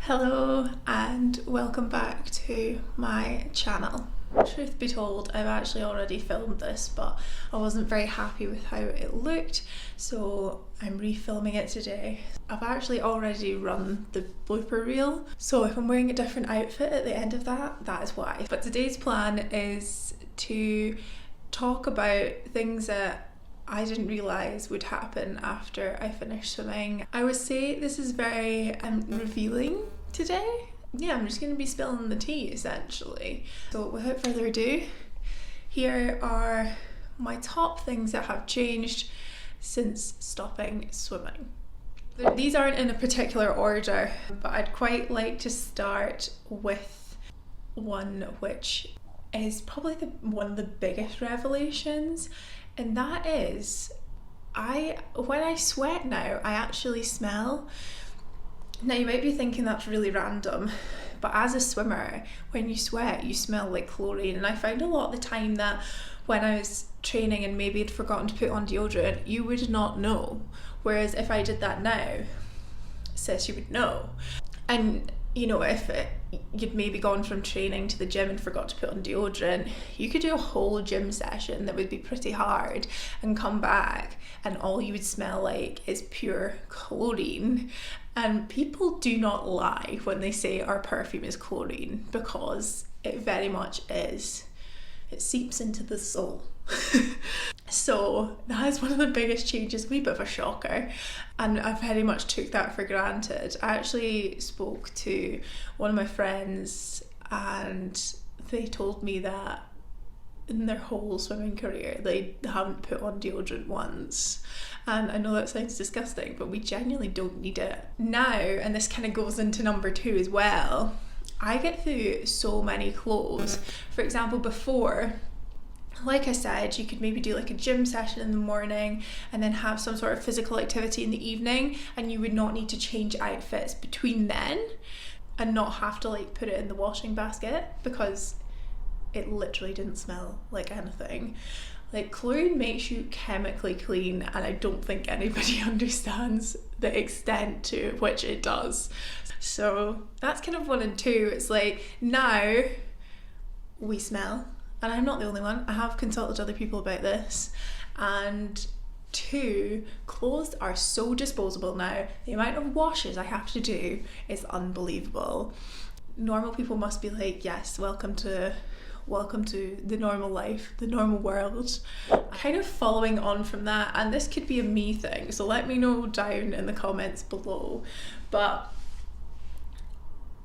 Hello and welcome back to my channel. Truth be told, I've actually already filmed this, but I wasn't very happy with how it looked, so I'm refilming it today. I've actually already run the blooper reel, so if I'm wearing a different outfit at the end of that, that is why. But today's plan is to talk about things that I didn't realise would happen after I finished swimming. I would say this is very revealing today. Yeah, I'm just going to be spilling the tea essentially. So without further ado, here are my top things that have changed since stopping swimming. These aren't in a particular order, but I'd quite like to start with one which is probably one of the biggest revelations. And that is, when I sweat now, I actually smell. Now you might be thinking that's really random, but as a swimmer, when you sweat, you smell like chlorine. And I found a lot of the time that when I was training and maybe had forgotten to put on deodorant, you would not know. Whereas if I did that now, sis, you would know. And you know, if you'd maybe gone from training to the gym and forgot to put on deodorant, you could do a whole gym session that would be pretty hard and come back and all you would smell like is pure chlorine. And people do not lie when they say our perfume is chlorine, because it very much is. It seeps into the soul. So that is one of the biggest changes, a wee bit of a shocker, and I very much took that for granted. I actually spoke to one of my friends and they told me that in their whole swimming career they haven't put on deodorant once. And I know that sounds disgusting, but we genuinely don't need it now. And this kind of goes into number two as well. I get through so many clothes. For example, before, like I said, you could maybe do like a gym session in the morning and then have some sort of physical activity in the evening, and you would not need to change outfits between then and not have to like put it in the washing basket because it literally didn't smell like anything. Like, chlorine makes you chemically clean, and I don't think anybody understands the extent to which it does. So that's kind of one and two. It's like, now we smell, and I'm not the only one. I have consulted other people about this. And two, clothes are so disposable now. The amount of washes I have to do is unbelievable. Normal people must be like, yes, welcome to the normal life, the normal world. Kind of following on from that, and this could be a me thing, so let me know down in the comments below, but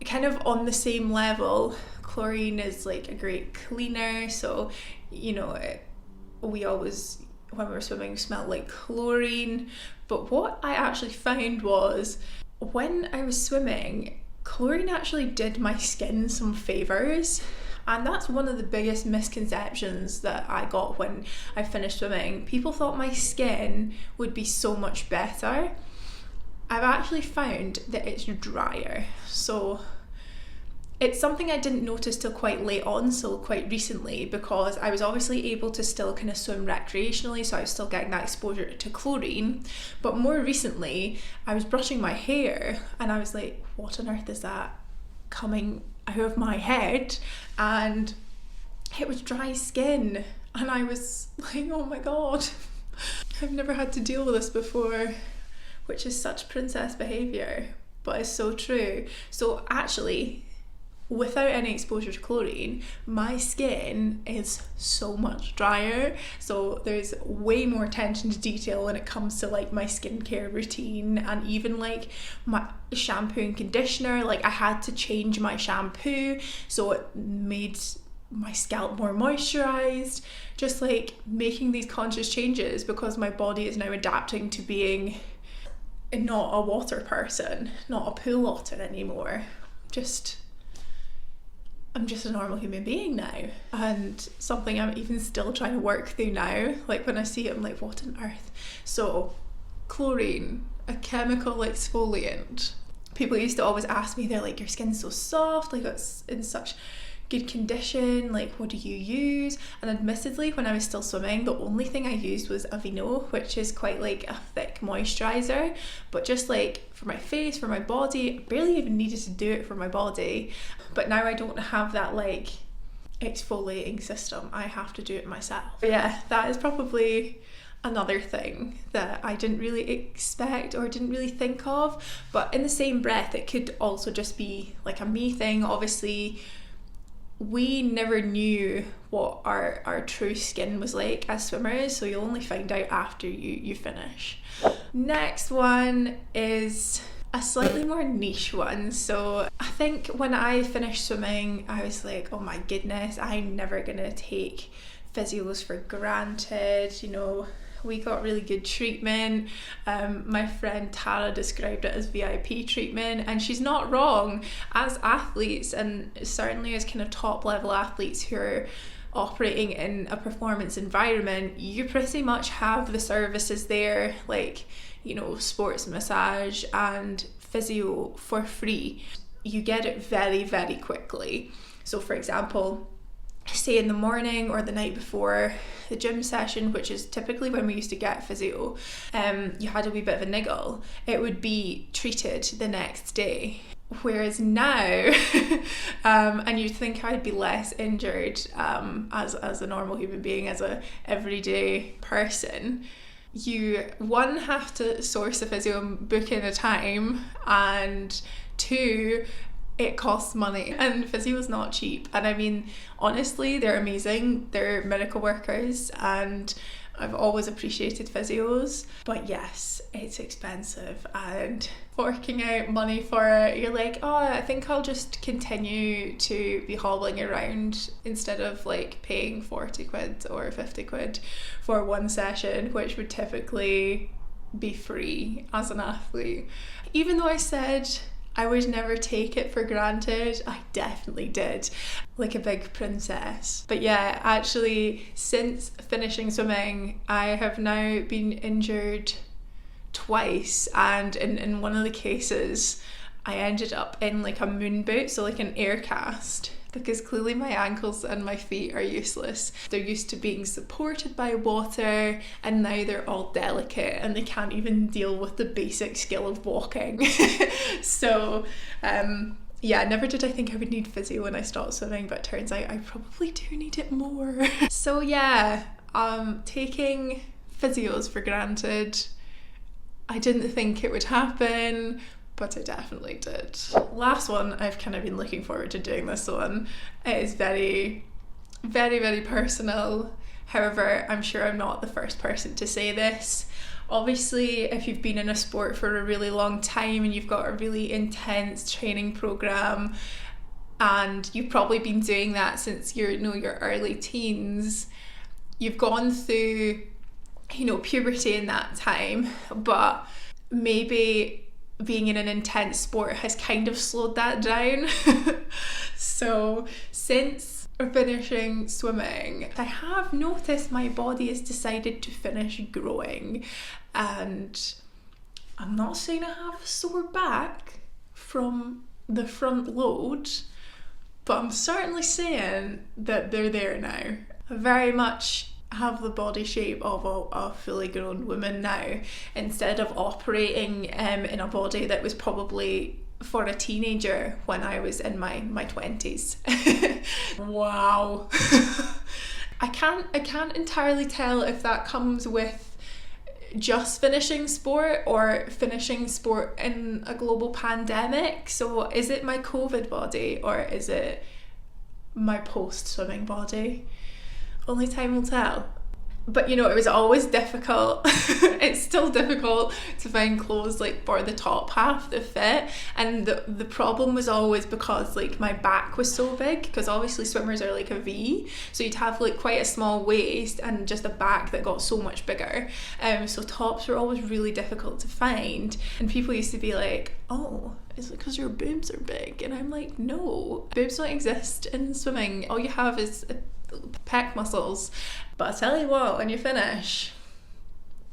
kind of on the same level, chlorine is like a great cleaner. So, you know, we always, when we were swimming, smelled like chlorine. But what I actually found was, when I was swimming, chlorine actually did my skin some favours. And that's one of the biggest misconceptions that I got when I finished swimming. People thought my skin would be so much better. I've actually found that it's drier. So it's something I didn't notice till quite late on, so quite recently, because I was obviously able to still kind of swim recreationally, so I was still getting that exposure to chlorine. But more recently, I was brushing my hair and I was like, what on earth is that coming out of my head? And it was dry skin, and I was like, oh my god, I've never had to deal with this before, which is such princess behaviour, but it's so true. So actually, without any exposure to chlorine, my skin is so much drier. So there's way more attention to detail when it comes to like my skincare routine, and even like my shampoo and conditioner. Like, I had to change my shampoo, so it made my scalp more moisturized. Just like making these conscious changes because my body is now adapting to being not a water person, not a pool otter anymore. I'm just a normal human being now, and something I'm even still trying to work through now. Like, when I see it, I'm like, what on earth? So chlorine, a chemical exfoliant. People used to always ask me, they're like, your skin's so soft, like it's in such good condition? Like, what do you use? And admittedly, when I was still swimming, the only thing I used was Aveeno, which is quite like a thick moisturizer, but just like for my face, for my body, I barely even needed to do it for my body. But now I don't have that like exfoliating system. I have to do it myself. But yeah, that is probably another thing that I didn't really expect or didn't really think of. But in the same breath, it could also just be like a me thing. Obviously, we never knew what our true skin was like as swimmers, so you'll only find out after you finish. Next one is a slightly more niche one. So I think when I finished swimming, I was like, oh my goodness, I'm never gonna take physios for granted. You know, we got really good treatment. My friend Tara described it as VIP treatment, and she's not wrong. As athletes, and certainly as kind of top level athletes who are operating in a performance environment, you pretty much have the services there, like, you know, sports massage and physio for free. You get it very, very quickly. So for example, say in the morning or the night before the gym session, which is typically when we used to get physio, you had a wee bit of a niggle, it would be treated the next day. Whereas now, and you'd think I'd be less injured as a normal human being, as a everyday person, you, one, have to source a physio and book in a time, and two, it costs money, and physio is not cheap. And I mean, honestly, they're amazing, they're miracle workers, and I've always appreciated physios, but yes, it's expensive, and forking out money for it, you're like, oh, I think I'll just continue to be hobbling around instead of like paying 40 quid or 50 quid for one session, which would typically be free as an athlete. Even though I said I would never take it for granted, I definitely did, like a big princess. But yeah, actually, since finishing swimming, I have now been injured twice, and in one of the cases, I ended up in like a moon boot, so like an air cast, because clearly my ankles and my feet are useless. They're used to being supported by water, and now they're all delicate and they can't even deal with the basic skill of walking. So yeah, never did I think I would need physio when I stopped swimming, but it turns out I probably do need it more. So yeah, taking physios for granted, I didn't think it would happen, but I definitely did. Last one, I've kind of been looking forward to doing this one. It is very, very, very personal. However, I'm sure I'm not the first person to say this. Obviously, if you've been in a sport for a really long time and you've got a really intense training program, and you've probably been doing that since your early teens, you've gone through, you know, puberty in that time, but maybe being in an intense sport has kind of slowed that down. So since finishing swimming, I have noticed my body has decided to finish growing, and I'm not saying I have a sore back from the front load, but I'm certainly saying that they're there now. I very much have the body shape of a fully grown woman now, instead of operating in a body that was probably for a teenager when I was in my 20s. Wow. I can't entirely tell if that comes with just finishing sport or finishing sport in a global pandemic. So is it my COVID body or is it my post-swimming body? Only time will tell. But you know, it was always difficult. It's still difficult to find clothes like for the top half that fit, and the problem was always because like my back was so big, because obviously swimmers are like a V, so you'd have like quite a small waist and just a back that got so much bigger. So tops were always really difficult to find, and people used to be like, oh, is it because your boobs are big? And I'm like, no, boobs don't exist in swimming. All you have is pec muscles. But I tell you what, when you finish,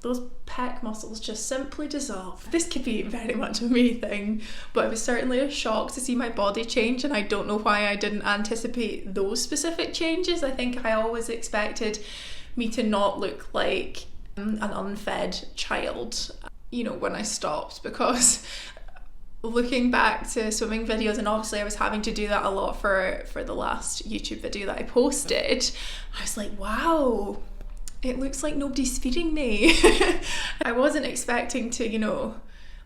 those pec muscles just simply dissolve. This could be very much a me thing, but it was certainly a shock to see my body change, and I don't know why I didn't anticipate those specific changes. I think I always expected me to not look like an unfed child, you know, when I stopped, because looking back to swimming videos, and obviously I was having to do that a lot for the last YouTube video that I posted, I was like, wow, it looks like nobody's feeding me. I wasn't expecting to, you know,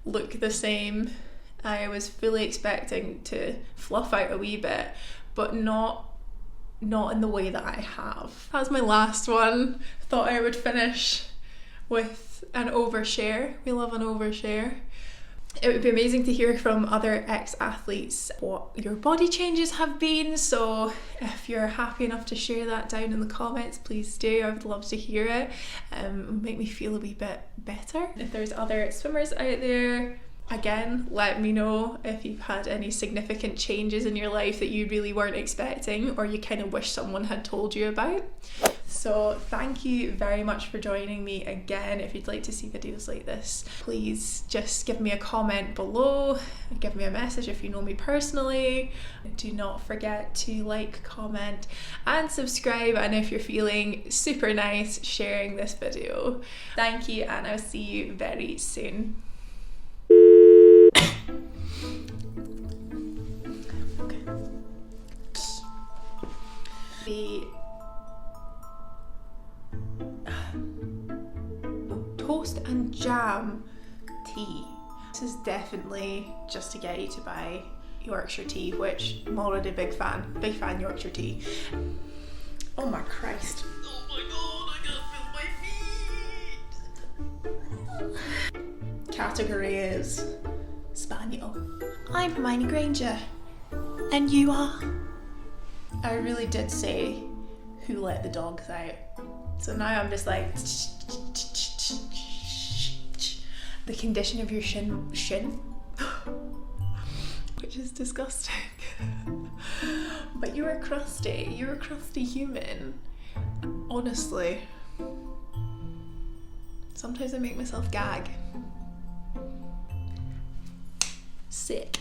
look the same. I was fully expecting to fluff out a wee bit, but not in the way that I have. That's my last one. Thought I would finish with an overshare. We love an overshare. It would be amazing to hear from other ex-athletes what your body changes have been, so if you're happy enough to share that down in the comments, please do. I would love to hear it. Make me feel a wee bit better. If there's other swimmers out there, again, let me know if you've had any significant changes in your life that you really weren't expecting, or you kind of wish someone had told you about. So thank you very much for joining me again. If you'd like to see videos like this, please just give me a comment below, give me a message if you know me personally. Do not forget to like, comment and subscribe, and if you're feeling super nice, sharing this video. Thank you, and I'll see you very soon. The toast and jam tea. This is definitely just to get you to buy Yorkshire tea, which I'm already a big fan Yorkshire tea. Oh my Christ. Oh my god, I can't feel my feet. Category is Spaniel. I'm Hermione Granger. And you are? I really did say who let the dogs out. So now I'm just like the condition of your shin, which is disgusting. But you're a crusty human. Honestly, sometimes I make myself gag. Sick.